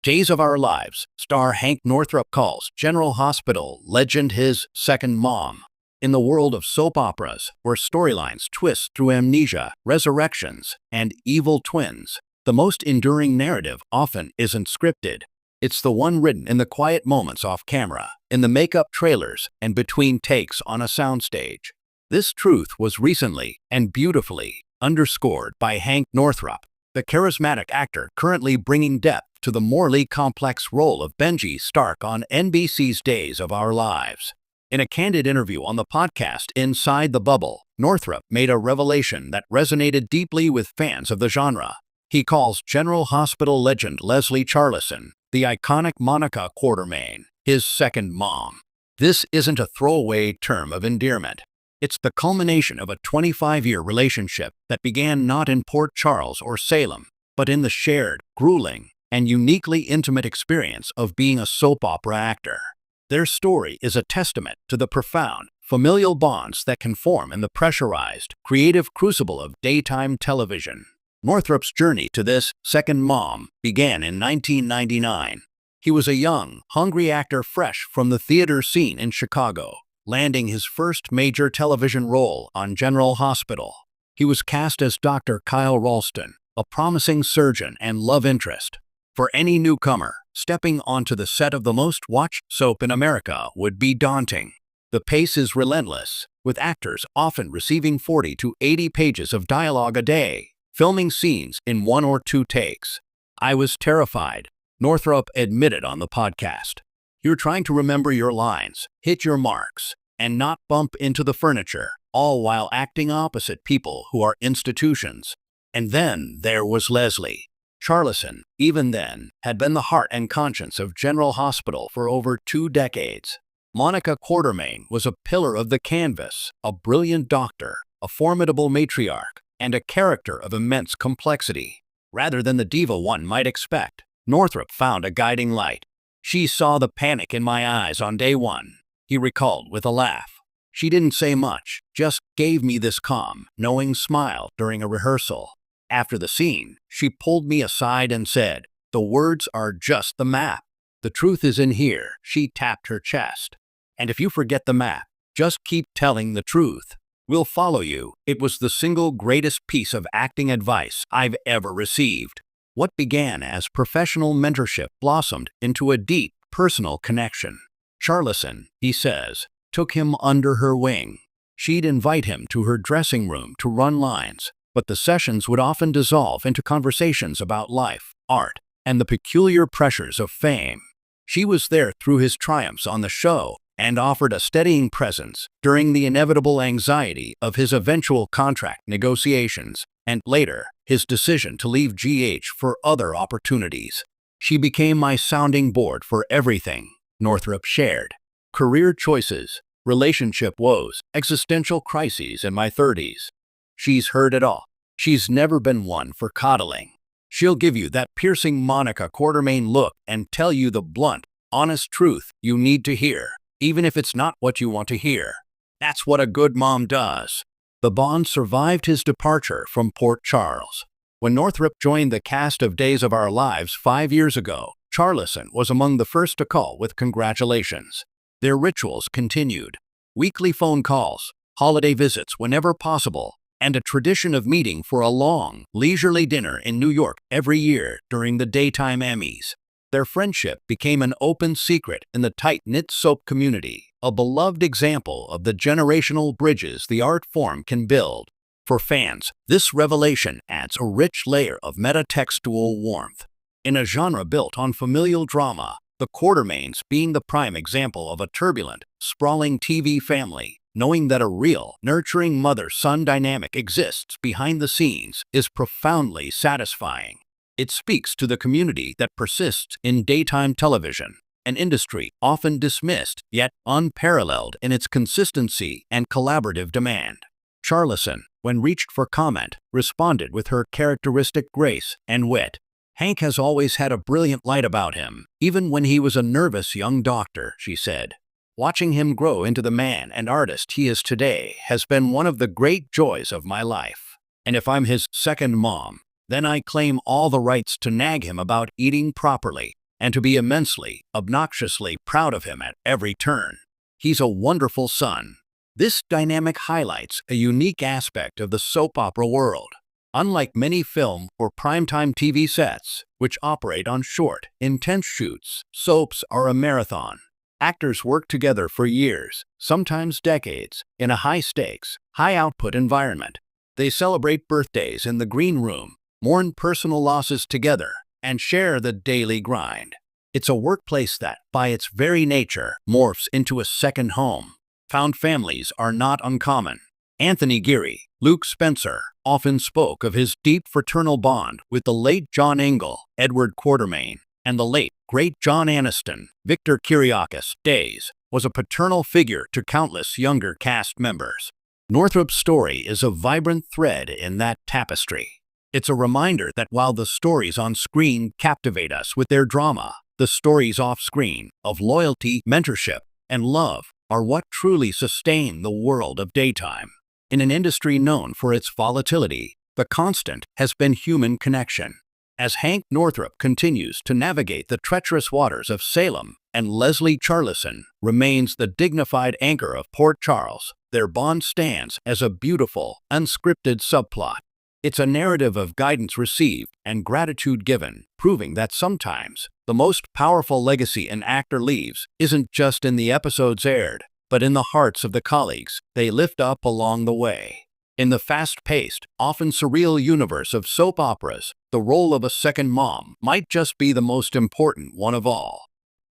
Days of Our Lives star Hank Northrop calls General Hospital legend his second mom. In the world of soap operas, where storylines twist through amnesia, resurrections, and evil twins, the most enduring narrative often isn't scripted. It's the one written in the quiet moments off camera, in the makeup trailers, and between takes on a soundstage. This truth was recently and beautifully underscored by Hank Northrop, the charismatic actor currently bringing depth to the morally complex role of Benji Stark on NBC's Days of Our Lives. In a candid interview on the podcast Inside the Bubble, Northrop made a revelation that resonated deeply with fans of the genre. He calls General Hospital legend Leslie Charleson, the iconic Monica Quartermain, his second mom. This isn't a throwaway term of endearment. It's the culmination of a 25-year relationship that began not in Port Charles or Salem, but in the shared, grueling, and uniquely intimate experience of being a soap opera actor. Their story is a testament to the profound, familial bonds that can form in the pressurized, creative crucible of daytime television. Northrop's journey to this second mom began in 1999. He was a young, hungry actor fresh from the theater scene in Chicago, landing his first major television role on General Hospital. He was cast as Dr. Kyle Ralston, a promising surgeon and love interest. For any newcomer, stepping onto the set of the most watched soap in America would be daunting. The pace is relentless, with actors often receiving 40 to 80 pages of dialogue a day, filming scenes in 1 or 2 takes. "I was terrified," Northrop admitted on the podcast. "You're trying to remember your lines, hit your marks, and not bump into the furniture, all while acting opposite people who are institutions." And then there was Leslie Charleson. Even then, had been the heart and conscience of General Hospital for over 2 decades. Monica Quartermain was a pillar of the canvas, a brilliant doctor, a formidable matriarch, and a character of immense complexity. Rather than the diva one might expect, Northrop found a guiding light. "She saw the panic in my eyes on day 1, he recalled with a laugh. "She didn't say much, just gave me this calm, knowing smile during a rehearsal. After the scene, she pulled me aside and said, 'The words are just the map. The truth is in here,'" she tapped her chest. "And if you forget the map, just keep telling the truth. We'll follow you." It was the single greatest piece of acting advice I've ever received. What began as professional mentorship blossomed into a deep, personal connection. Charleson, he says, took him under her wing. She'd invite him to her dressing room to run lines, but the sessions would often dissolve into conversations about life, art, and the peculiar pressures of fame. She was there through his triumphs on the show and offered a steadying presence during the inevitable anxiety of his eventual contract negotiations, and later, his decision to leave GH for other opportunities. "She became my sounding board for everything," Northrop shared. "Career choices, relationship woes, existential crises in my 30s. She's heard it all. She's never been one for coddling. She'll give you that piercing Monica Quartermain look and tell you the blunt, honest truth you need to hear, even if it's not what you want to hear. That's what a good mom does." The bond survived his departure from Port Charles. When Northrop joined the cast of Days of Our Lives 5 years ago, Charleson was among the first to call with congratulations. Their rituals continued. Weekly phone calls, holiday visits whenever possible, and a tradition of meeting for a long, leisurely dinner in New York every year during the daytime Emmys. Their friendship became an open secret in the tight-knit soap community, a beloved example of the generational bridges the art form can build. For fans, this revelation adds a rich layer of metatextual warmth. In a genre built on familial drama, the Quartermains being the prime example of a turbulent, sprawling TV family, knowing that a real, nurturing mother-son dynamic exists behind the scenes is profoundly satisfying. It speaks to the community that persists in daytime television, an industry often dismissed yet unparalleled in its consistency and collaborative demand. Charleson, when reached for comment, responded with her characteristic grace and wit. "Hank has always had a brilliant light about him, even when he was a nervous young doctor," she said. "Watching him grow into the man and artist he is today has been one of the great joys of my life. And if I'm his second mom, then I claim all the rights to nag him about eating properly." and to be immensely, obnoxiously proud of him at every turn. He's a wonderful son. This dynamic highlights a unique aspect of the soap opera world. Unlike many film or primetime TV sets, which operate on short, intense shoots, soaps are a marathon. Actors work together for years, sometimes decades, in a high-stakes, high-output environment. They celebrate birthdays in the green room, mourn personal losses together, and share the daily grind. It's a workplace that, by its very nature, morphs into a second home. Found families are not uncommon. Anthony Geary, Luke Spencer, often spoke of his deep fraternal bond with the late John Ingle, Edward Quatermain, and the late, great John Aniston. Victor Kiriakis, Days, was a paternal figure to countless younger cast members. Northrop's story is a vibrant thread in that tapestry. It's a reminder that while the stories on screen captivate us with their drama, the stories off-screen of loyalty, mentorship, and love are what truly sustain the world of daytime. In an industry known for its volatility, the constant has been human connection. As Hank Northrop continues to navigate the treacherous waters of Salem and Leslie Charleson remains the dignified anchor of Port Charles, their bond stands as a beautiful, unscripted subplot. It's a narrative of guidance received and gratitude given, proving that sometimes the most powerful legacy an actor leaves isn't just in the episodes aired, but in the hearts of the colleagues they lift up along the way. In the fast-paced, often surreal universe of soap operas, the role of a second mom might just be the most important one of all.